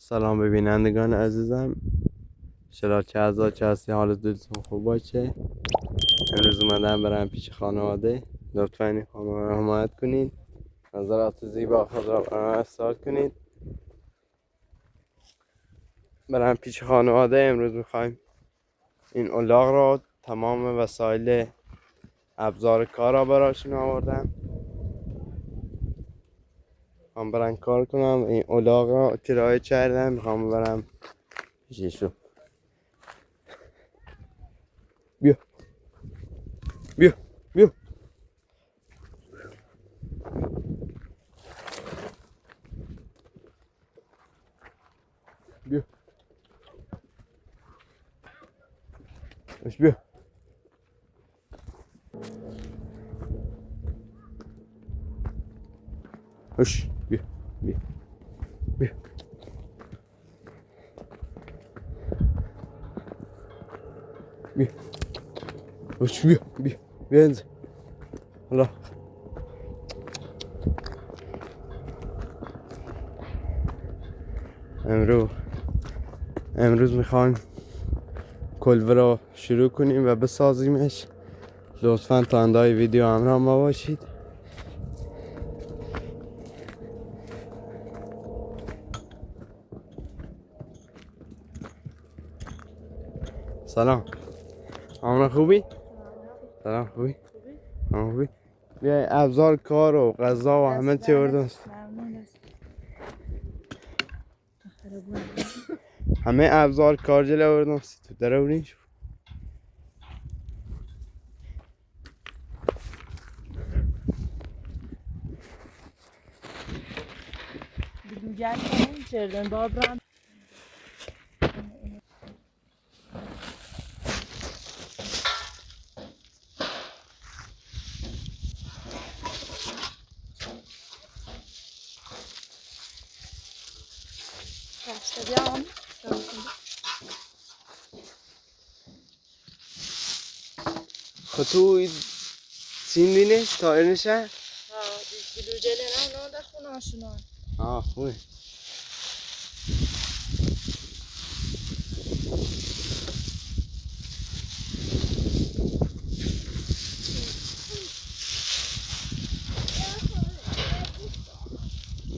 سلام ببینندگان عزیزم، انشالله که از چه هستی حالت دلتون خوب باشه. امروز اومدم برم پیش خانواده. لطفا این خانواده رو حمایت کنید، نظرات زیبا خود را ارسال کنید. برم پیش خانواده. امروز میخوایم این الاغ را تمام وسایل ابزار کار را براشون آوردم. میخوام برم کار کنم. این الاغ را کرایه کردم، میخوام برم پیششون. بیا بیا بیا بیا بیا Hush, بیا بیا بیا بیا Hush, بیا بیا بیا انزل. حالا امروز میخوایم کلبه رو شروع کنیم و بسازیمش. لطفا تا انتهای ویدیو همراه ما باشید. سلام، همراه خوبی؟ سلام خوبی؟ همراه خوبی؟ بیا ابزار کار و غذا و همه چی آوردم. همه ابزار کار جلو آوردم. تو درونی شو. Gelmeyin içeriden daha bırak. Başlayalım. تو سیندینش تایرنشه؟ Ha, gülüceler ne da khuna shuna. خوبه.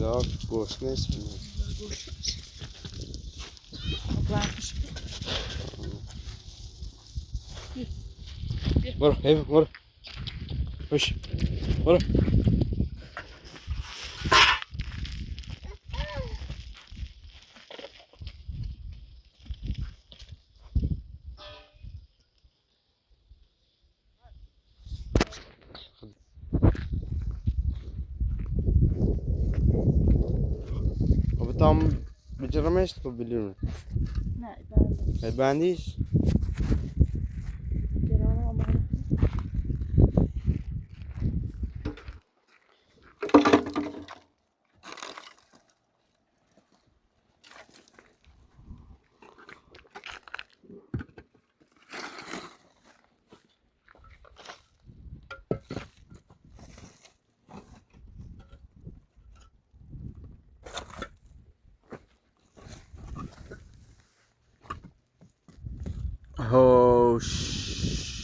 لا گشنه است. Bakmış. برو حیوان برو. خوش برو. خب tam بجرمش تو biliyorum. Ne ben. Beğendiş. Gelen ama. Hoş.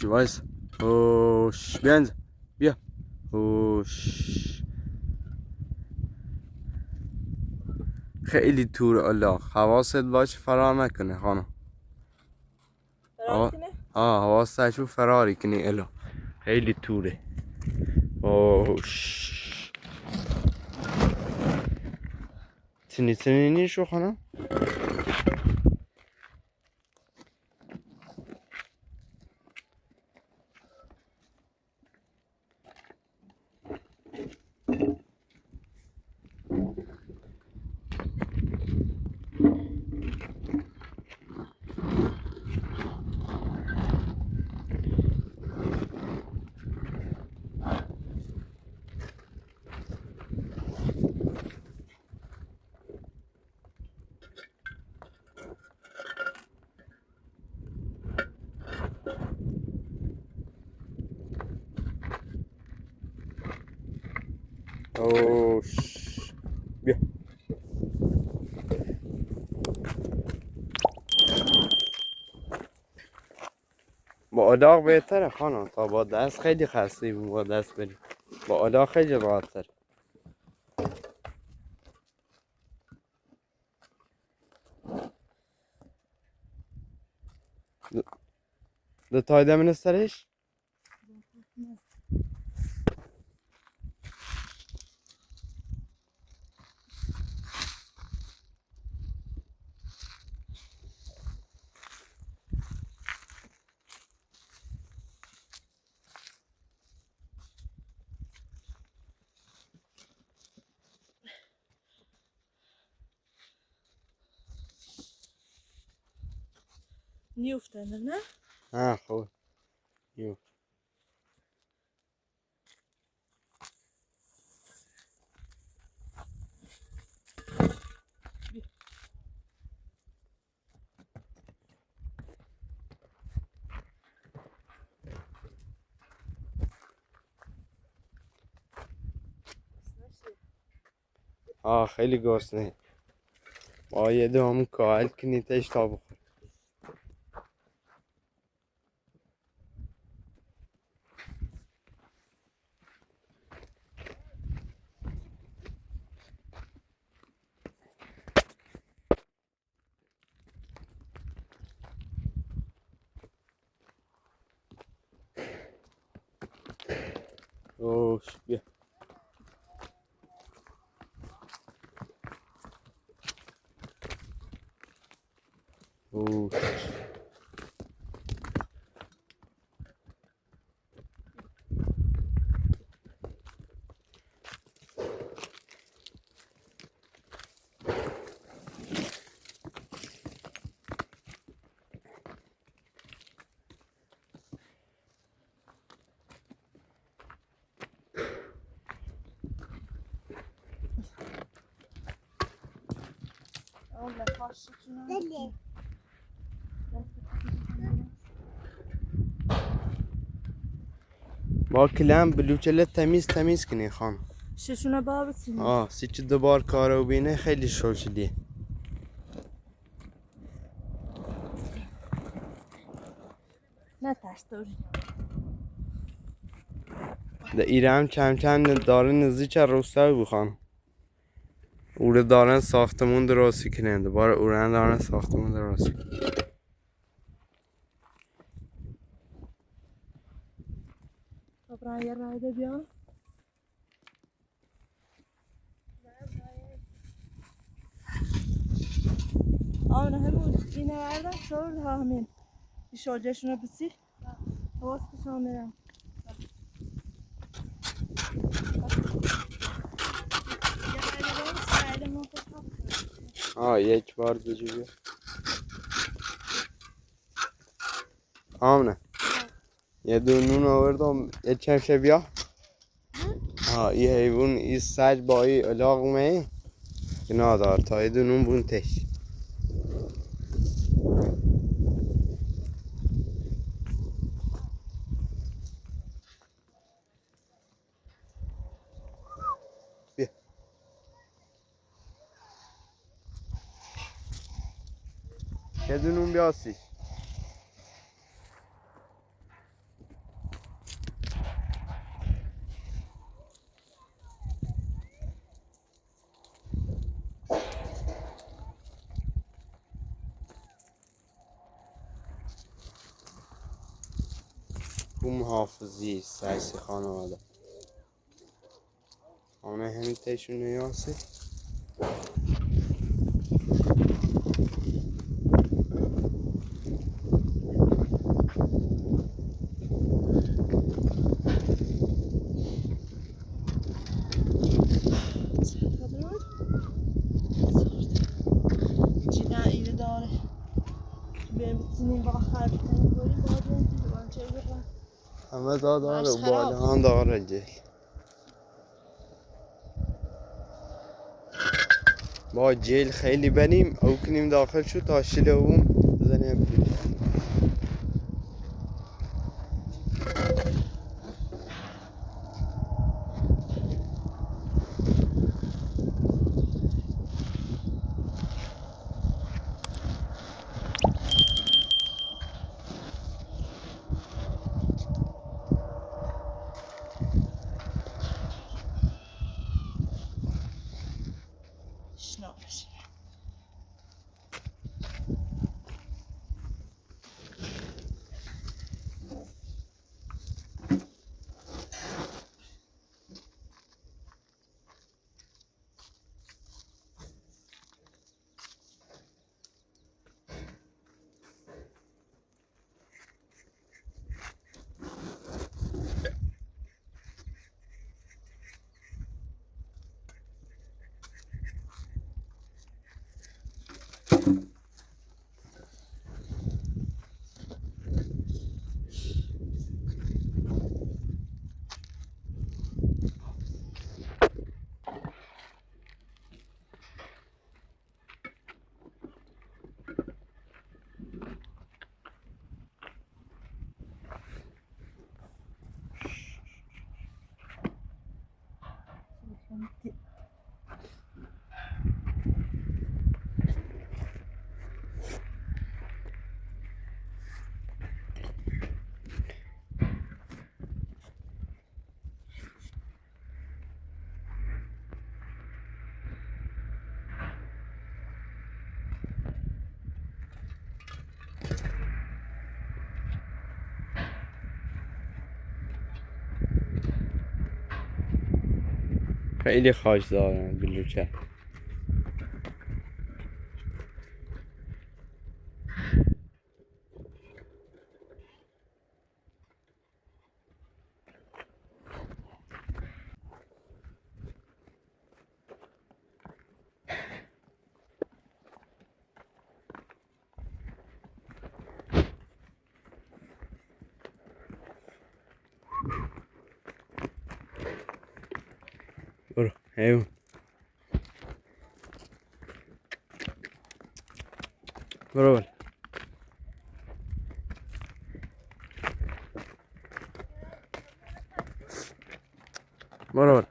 Vaysa. Hoş. Beğendi. بیا. hoş. خیلی تور الاغ. حواست باشه فرار نکنه خانم. حواستشو فراری کنی الاغ. خیلی توره. hoş. تنی شو خانم. hoş. بیا. با الاغ بهتره خانم، تا با دست خیلی خسته بود با دست بریم، با الاغ خیلی راحت. ده tayda ministerisch? نیفتنه نه؟ Ha, goed. Jo. خیلی گرسنه. با یه دوم کاهل کنیتش تا بخور. اوش بیا. اوش. Allah başlıkına. Deli. با کلم بلوچله تمیز کنی خان. ششونه بابتونه. سی چه دوبار کارو بینه خیلی شوشلیه. نه ترس داری. ده ایران چند داره نزدیک روستایی بخوان. اوره دارن ساختمون درست کنند. دوباره اوره دارن ساختمون درست. برای یه رایده بیان. آن همون اینه وردم شور همین شوجهشون رو بسی حواستشون میرم. یک بار بجوری. آمنه. یه دو نون آوردم یه چمشه بیا. یه حیوان این سج با این الاغ می نادار تا یه دو نون بون تش. بیا. یه دو نون بیاسی. bu muhafızıyız sayısı xanavada. Ona hem teşhine yası. Cina iyi dare. Benim bittiğim bakar bir böyle bazen bir şey var. Ama daha بالا داره جل. با جل خیلی بریم او کنیم داخل شو تا شلوم بزنیم. آشنا بشه. خیلی خاش دارن بلوچه. برو حیوان برو برو برو برو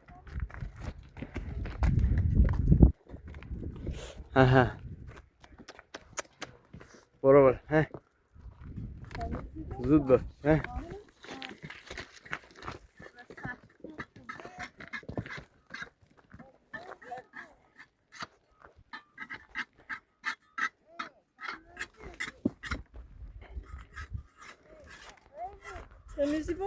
ها ها برو برو ها زود باش ها تمیزی با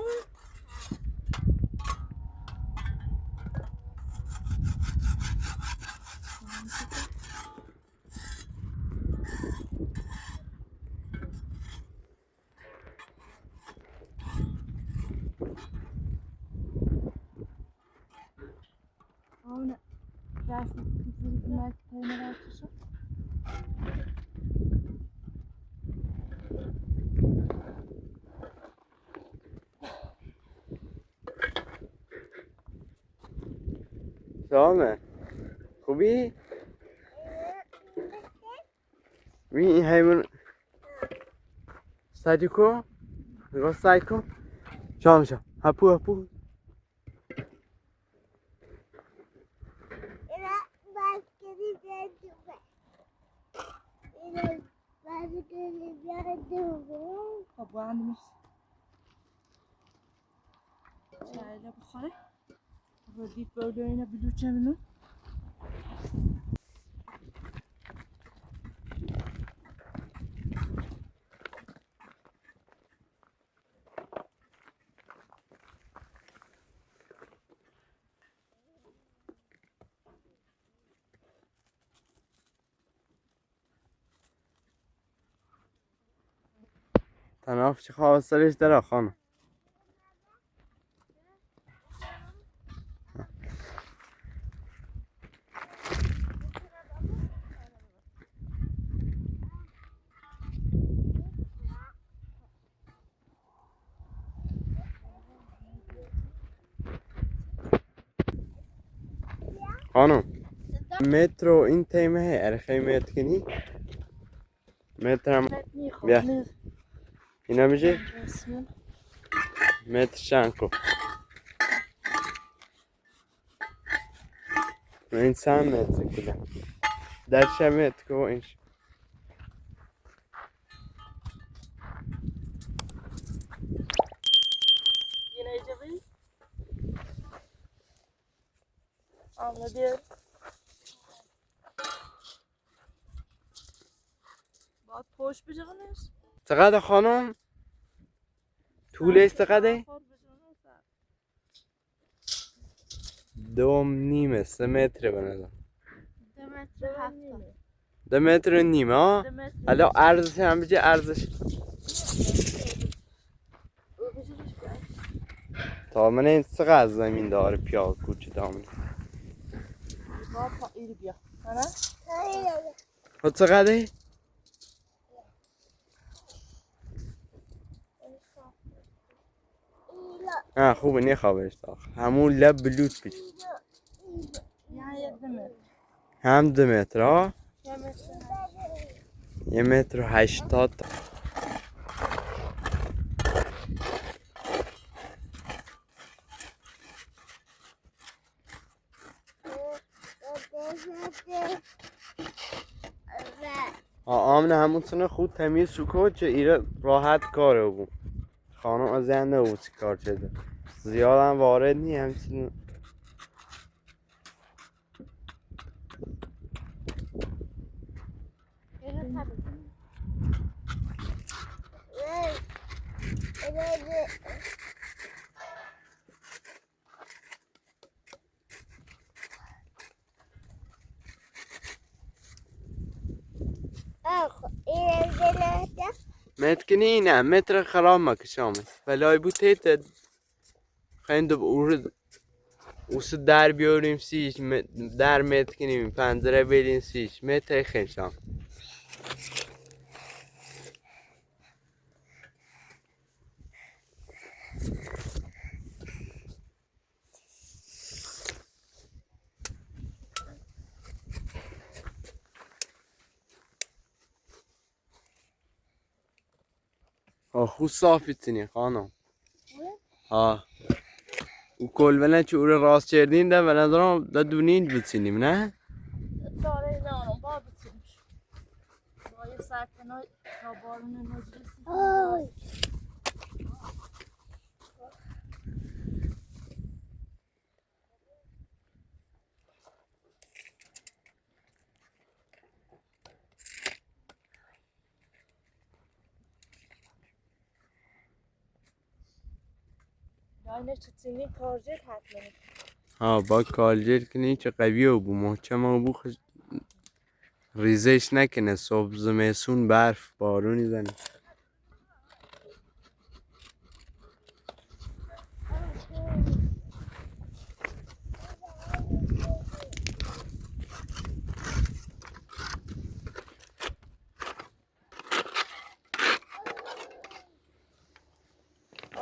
آونه درسی کسی بینک تایمه راتشو سلامه خوبی؟ ببین این حیوان سعی کن نگاه سعی کن شام شام هپو هپو خب با هم میشه چایلا بخوره رو دیپ بولو اینا بلوچه منو تناف چه خواسترش داره خانم خانم مترو این تیمه ارخی متر کنی متر هم بیا اینا میشه متر شنکو انسان متر کده در چه متر که اینش yine acaba anladım باید پشت بجغنش. چقدر خانم؟ طولش چقدره؟ 2.5 3 متره به نظر. 2 متر 7. 2 متر و نیم ها؟ 2 متر. حالا ارزش هم بجه ارزش تا من این چقدر زمین داره پیاز کوچه دامنه با ایری بیا. نه؟ و چقدره؟ ها خوبه نخوابش داخل همون لب بلوت بشه یه 2 متر. هم 2 متر ها؟ 1 متر. 1 متر و 80 آمنه همون سنه خود تمیز شو چه ایره راحت کاره بود خانم از زنده بود چی کار چه زیاد هم وارد نی همچین متکنی نه متر خراب مکش آمد ولای بود تیت خیلی دو اورد اوس در بیاریم سیش در متکنیم پنجره بیدین سیش متر خیلی شام خود صافی تینی خانم ها او کلبنه چه او راست چردین ده به نظرم ده دونین بچینیم نه؟ داره نه آنم با بچینش با یه سرکنای تا بارون نجرسی داینه چه تینی کارجت حتما ها با کالجر کنی چه قویه بو محکمه بو ریزش نکنه صبح زمستون برف بارونی زنه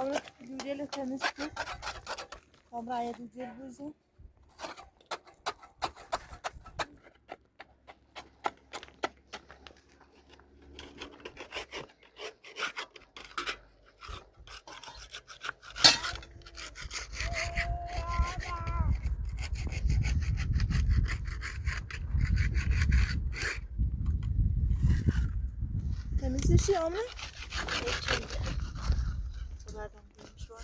آره دیگه تمیز کن کامرای دیگه بزن temizleşi ama Severden gelmiş var.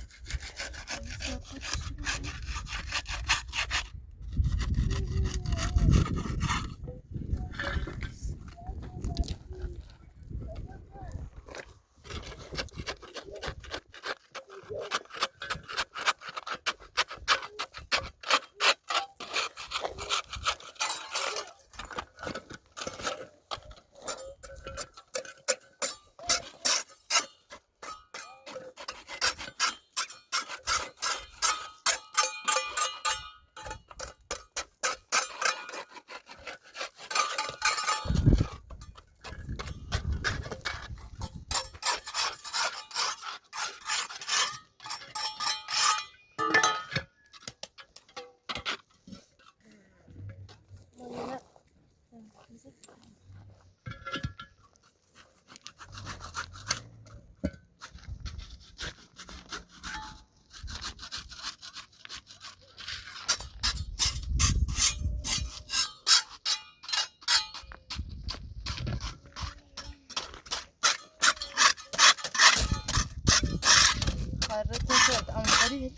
Karret ama bari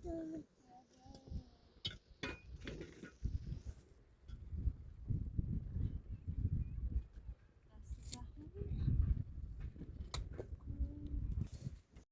داره.